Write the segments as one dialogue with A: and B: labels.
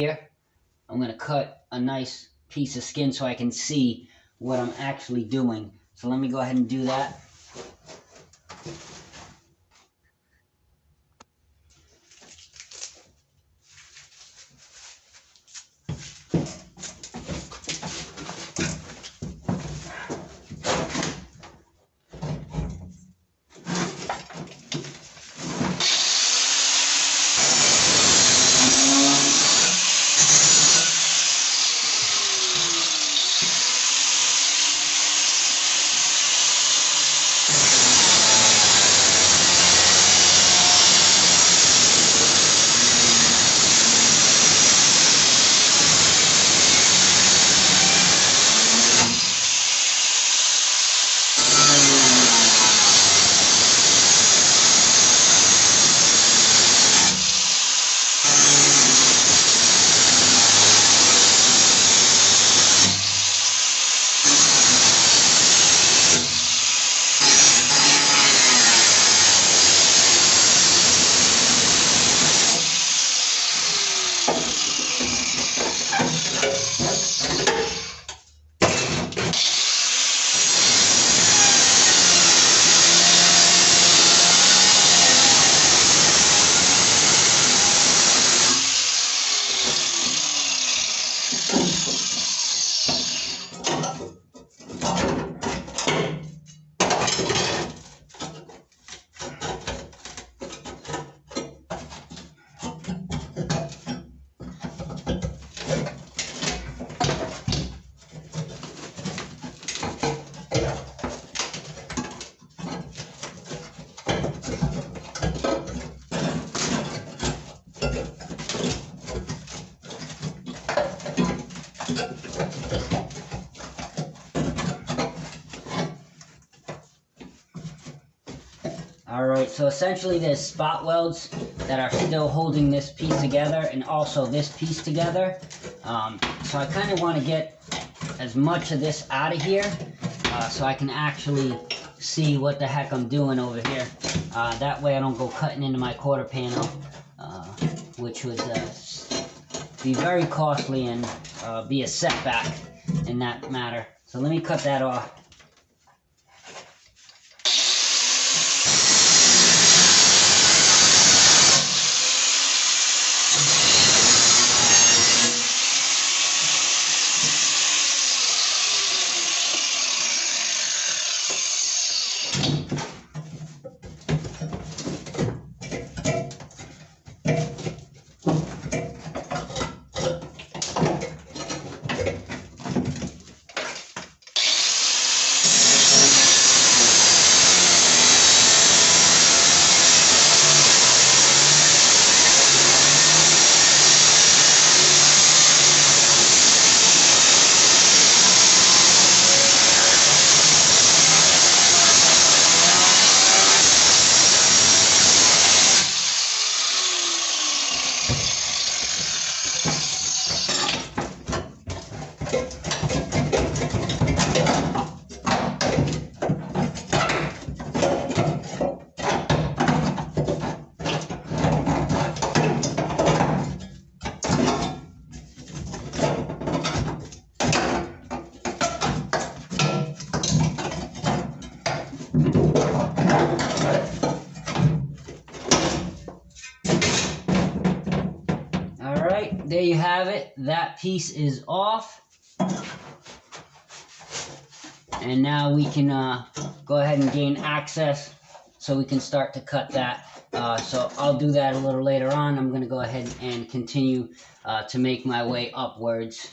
A: here, I'm going to cut a nice piece of skin so I can see what I'm actually doing. So let me go ahead and do that. Alright, so essentially there's spot welds that are still holding this piece together and also this piece together. So I kind of want to get as much of this out of here so I can actually see what the heck I'm doing over here. That way I don't go cutting into my quarter panel, which would be very costly and be a setback in that matter. So let me cut that off. Alright, there you have it. That piece is off. And now we can go ahead and gain access so we can start to cut that. So I'll do that a little later on. I'm going to go ahead and continue to make my way upwards.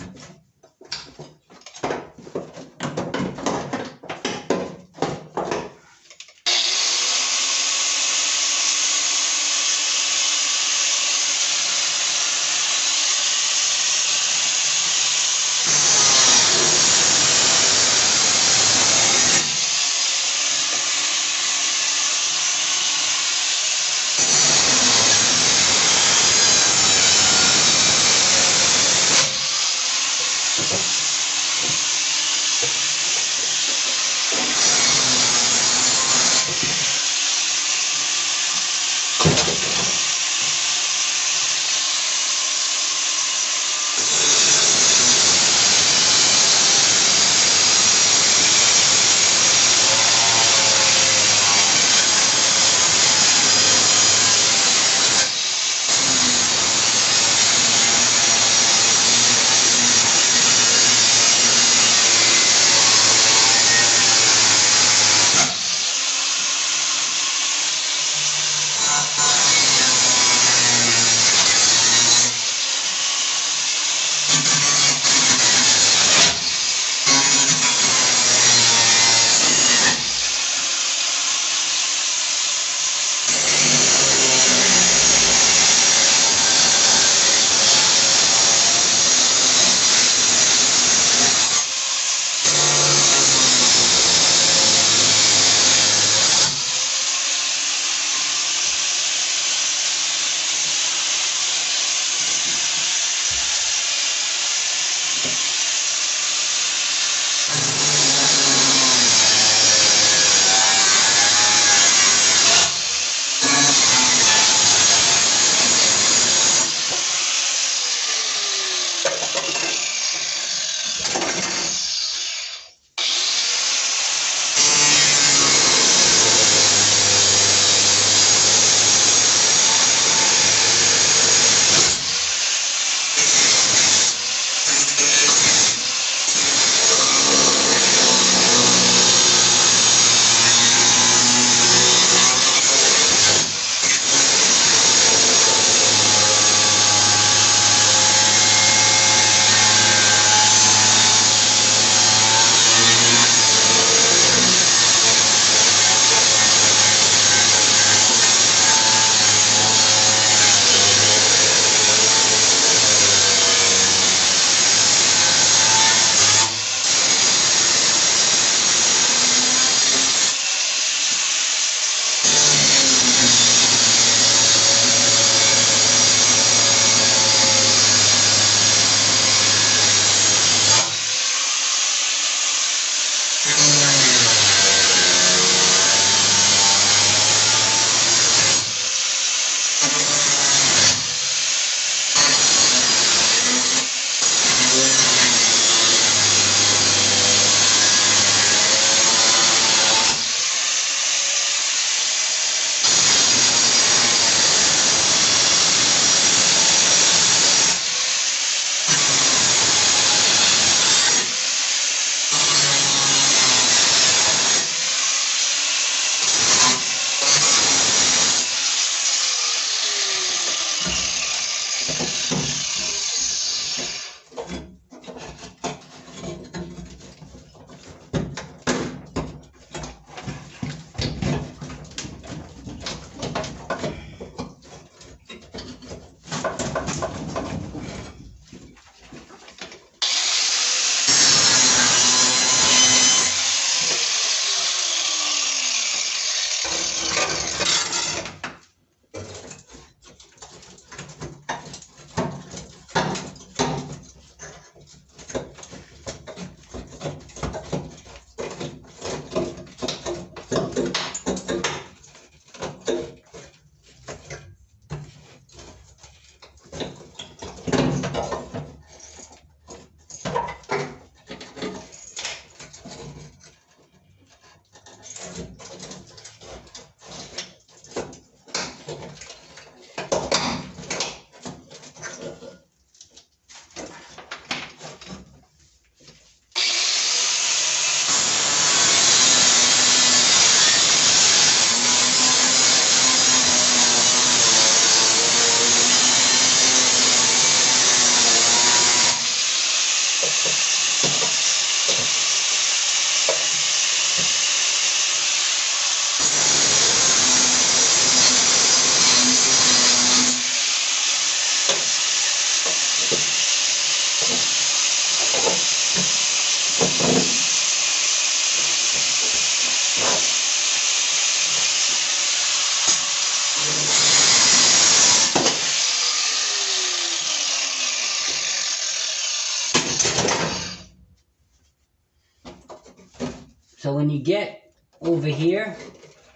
A: So when you get over here,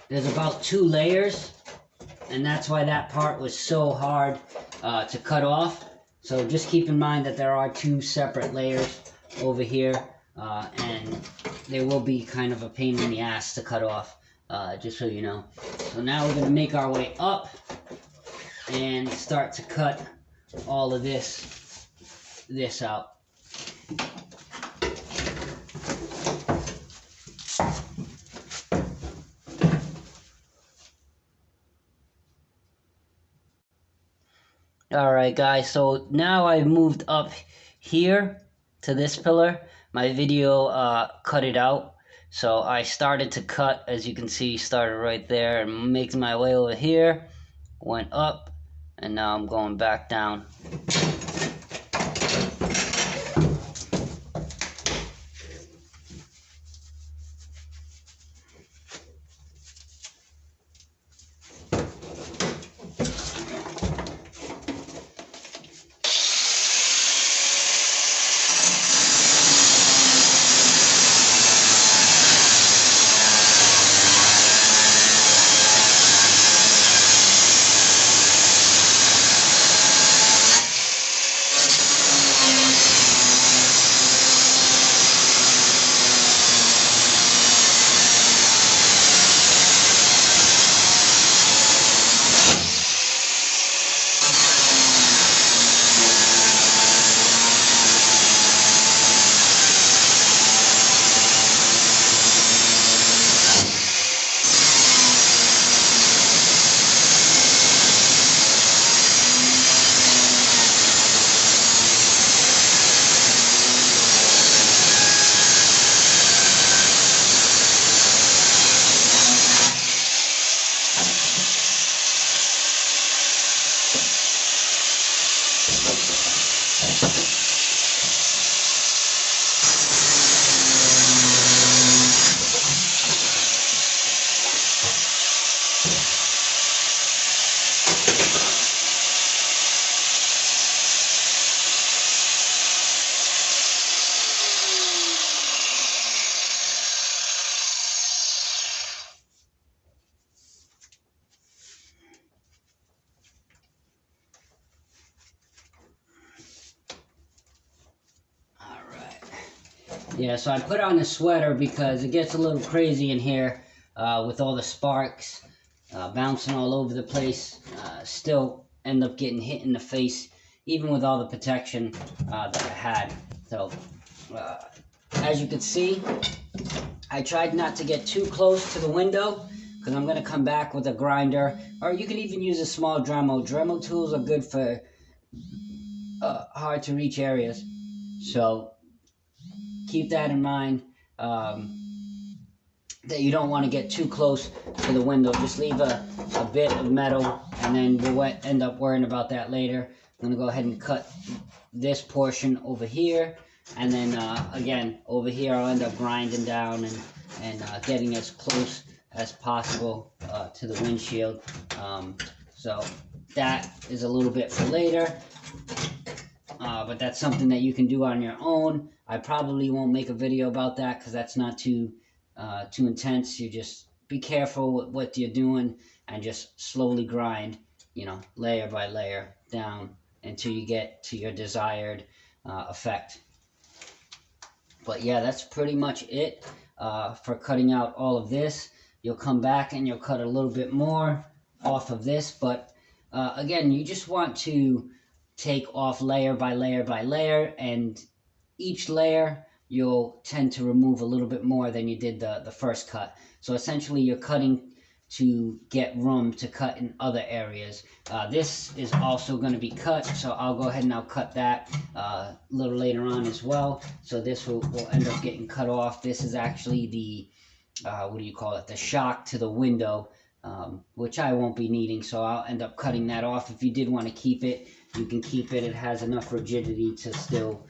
A: there's about 2 layers, and that's why that part was so hard to cut off. So just keep in mind that there are 2 separate layers over here, and they will be kind of a pain in the ass to cut off, just so you know. So now we're going to make our way up and start to cut all of this out. Alright guys, so now I've moved up here to this pillar. My video cut it out. So I started to cut, as you can see, started right there and making my way over here. Went up, and now I'm going back down. Yeah, so I put on a sweater because it gets a little crazy in here with all the sparks bouncing all over the place. Still end up getting hit in the face, even with all the protection that I had. So, as you can see, I tried not to get too close to the window because I'm going to come back with a grinder, or you can even use a small Dremel. Dremel tools are good for hard to reach areas. So keep that in mind, that you don't want to get too close to the window. Just leave a bit of metal, and then we'll end up worrying about that later. I'm going to go ahead and cut this portion over here, and then again over here I'll end up grinding down and getting as close as possible to the windshield. So that is a little bit for later. But that's something that you can do on your own. I probably won't make a video about that because that's not too intense. You just be careful with what you're doing and just slowly grind, you know, layer by layer down until you get to your desired effect. But yeah, that's pretty much it for cutting out all of this. You'll come back and you'll cut a little bit more off of this, but again, you just want to take off layer by layer by layer, and each layer you'll tend to remove a little bit more than you did the first cut. So essentially you're cutting to get room to cut in other areas. This is also going to be cut, so I'll go ahead and I'll cut that a little later on as well. So this will end up getting cut off. This is actually the, what do you call it, the shock to the window, which I won't be needing, so I'll end up cutting that off. If you did want to keep it, you can keep it. It has enough rigidity to still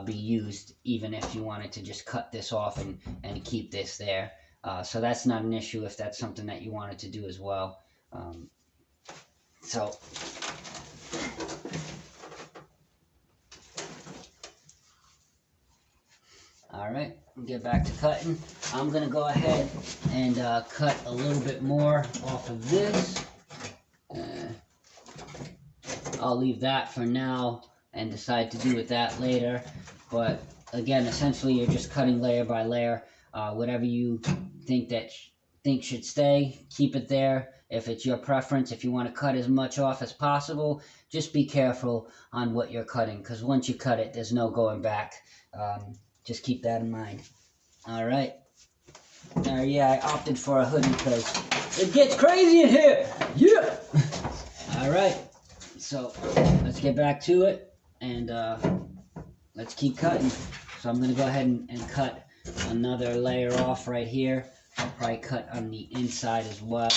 A: be used, even if you wanted to just cut this off and keep this there. So that's not an issue if that's something that you wanted to do as well. So Alright, get back to cutting. I'm going to go ahead and cut a little bit more off of this. I'll leave that for now and decide to do with that later. But again, essentially you're just cutting layer by layer. Whatever you think should stay, keep it there. If it's your preference, if you want to cut as much off as possible, just be careful on what you're cutting, because once you cut it, there's no going back. Just keep that in mind. Alright. Yeah, I opted for a hoodie because it gets crazy in here. Yeah! Alright. So, let's get back to it, and let's keep cutting. So I'm going to go ahead and cut another layer off right here. I'll probably cut on the inside as well.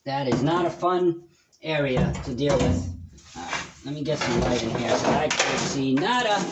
A: That is not a fun area to deal with. Let me get some light in here so I can see nada.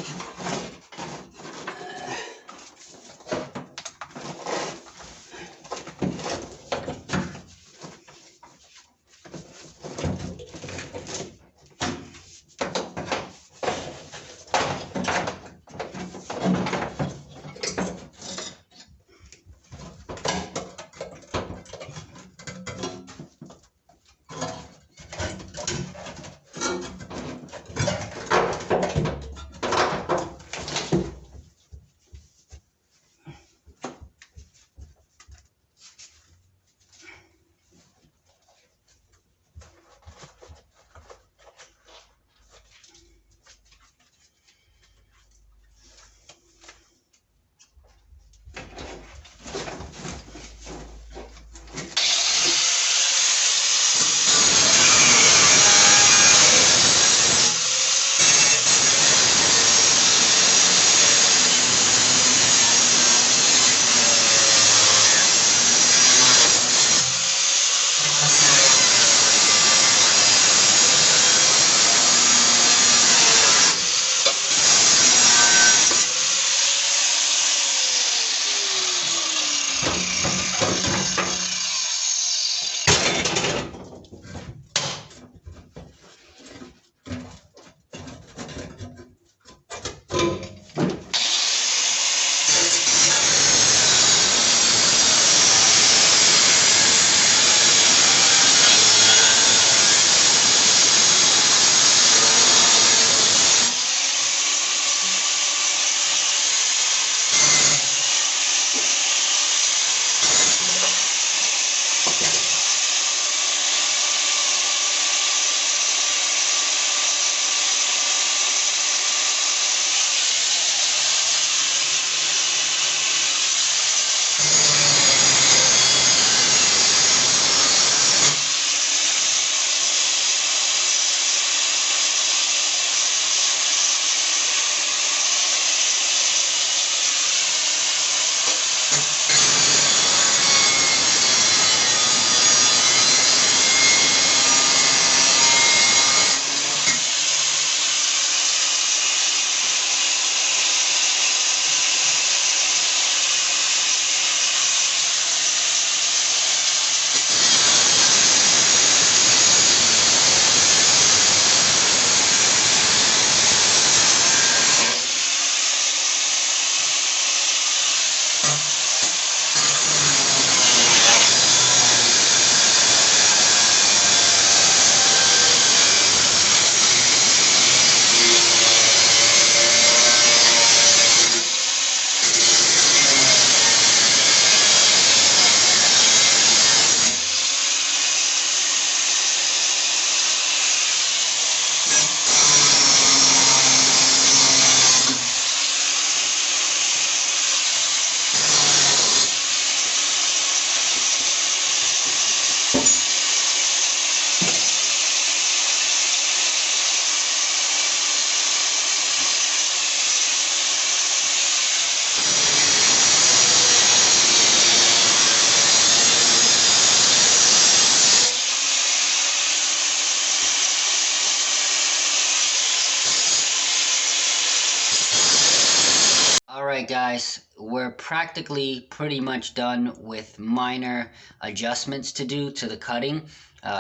A: Alright guys, we're practically pretty much done with minor adjustments to do to the cutting.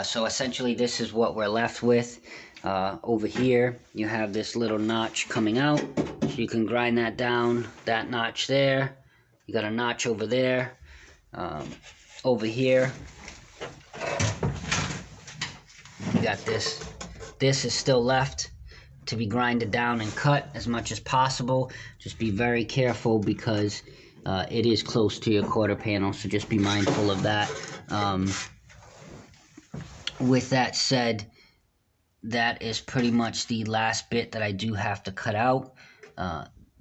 A: So essentially this is what we're left with. Over here you have this little notch coming out, so you can grind that down, that notch there. You got a notch over there. Over here you got this. This is still left to be grinded down and cut as much as possible. Just be very careful because it is close to your quarter panel, so just be mindful of that. With that said, that is pretty much the last bit that I do have to cut out.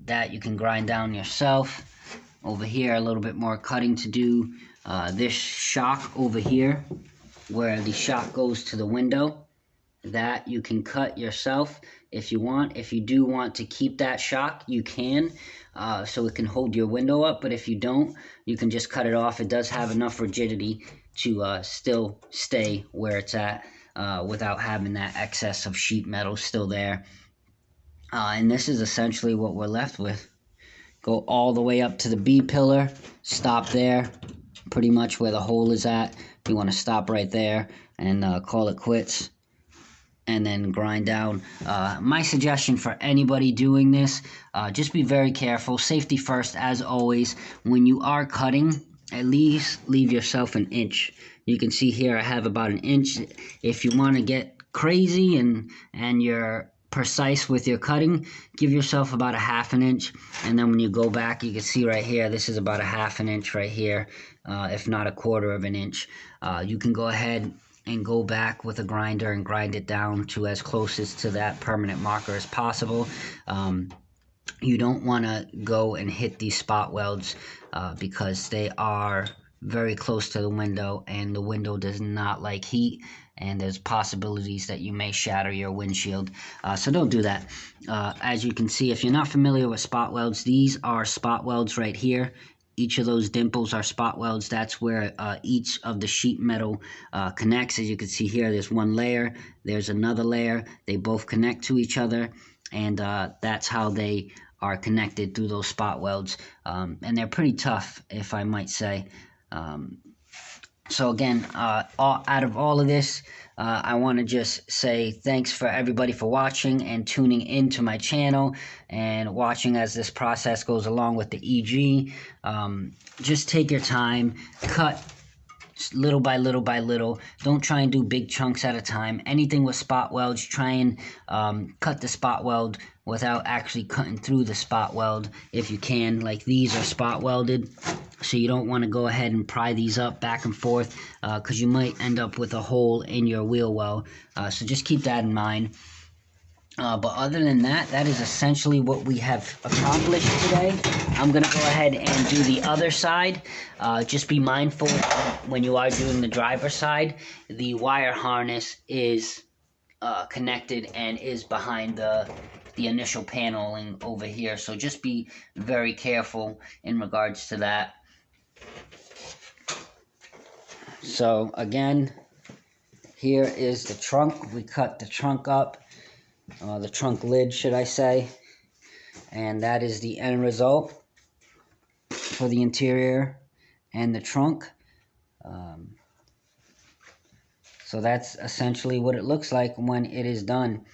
A: That you can grind down yourself. Over here, a little bit more cutting to do. This shock over here, where the shock goes to the window, that you can cut yourself if you want. If you do want to keep that shock, you can, so it can hold your window up, but if you don't, you can just cut it off. It does have enough rigidity to still stay where it's at without having that excess of sheet metal still there. And this is essentially what we're left with. Go all the way up to the B pillar, stop there, pretty much where the hole is at. You want to stop right there and call it quits, and then grind down. My suggestion for anybody doing this, just be very careful. Safety first, as always. When you are cutting, at least leave yourself an inch. You can see here I have about an inch. If you want to get crazy and you're precise with your cutting, give yourself about a half an inch, and then when you go back, you can see right here, this is about a half an inch right here, if not a quarter of an inch. You can go ahead and go back with a grinder and grind it down to as close as to that permanent marker as possible. You don't want to go and hit these spot welds because they are very close to the window, and the window does not like heat, and there's possibilities that you may shatter your windshield. So don't do that. As you can see, if you're not familiar with spot welds, these are spot welds right here. Each of those dimples are spot welds. That's where each of the sheet metal connects. As you can see here, there's one layer, there's another layer. They both connect to each other, and that's how they are connected through those spot welds. And they're pretty tough, if I might say. So again, out of all of this, I want to just say thanks for everybody for watching and tuning into my channel and watching as this process goes along with the EG. Just take your time, cut little by little by little. Don't try and do big chunks at a time. Anything with spot welds, try and cut the spot weld without actually cutting through the spot weld if you can. Like these are spot welded, so you don't want to go ahead and pry these up back and forth because you might end up with a hole in your wheel well. So just keep that in mind. But other than that, that is essentially what we have accomplished today. I'm going to go ahead and do the other side. Just be mindful when you are doing the driver's side, the wire harness is connected and is behind the initial paneling over here. So just be very careful in regards to that. So again, here is the trunk. We cut the trunk up. The trunk lid, should I say, and that is the end result for the interior and the trunk. So that's essentially what it looks like when it is done.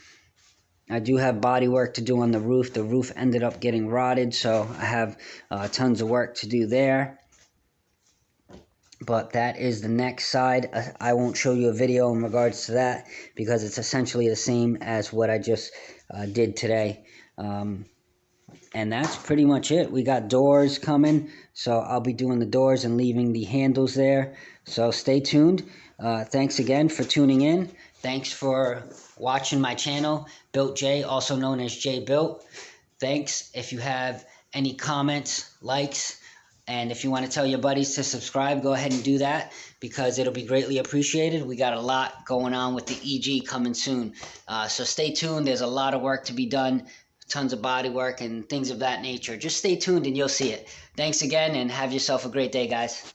A: I do have body work to do on the roof. The roof ended up getting rotted, so I have tons of work to do there. But that is the next side. I won't show you a video in regards to that because it's essentially the same as what I just did today. And that's pretty much it. We got doors coming, so I'll be doing the doors and leaving the handles there. So stay tuned. Thanks again for tuning in. Thanks for watching my channel, BuiltJ, also known as J Built. Thanks. If you have any comments, likes, and if you want to tell your buddies to subscribe, go ahead and do that because it'll be greatly appreciated. We got a lot going on with the EG coming soon. So stay tuned. There's a lot of work to be done, tons of body work and things of that nature. Just stay tuned and you'll see it. Thanks again and have yourself a great day, guys.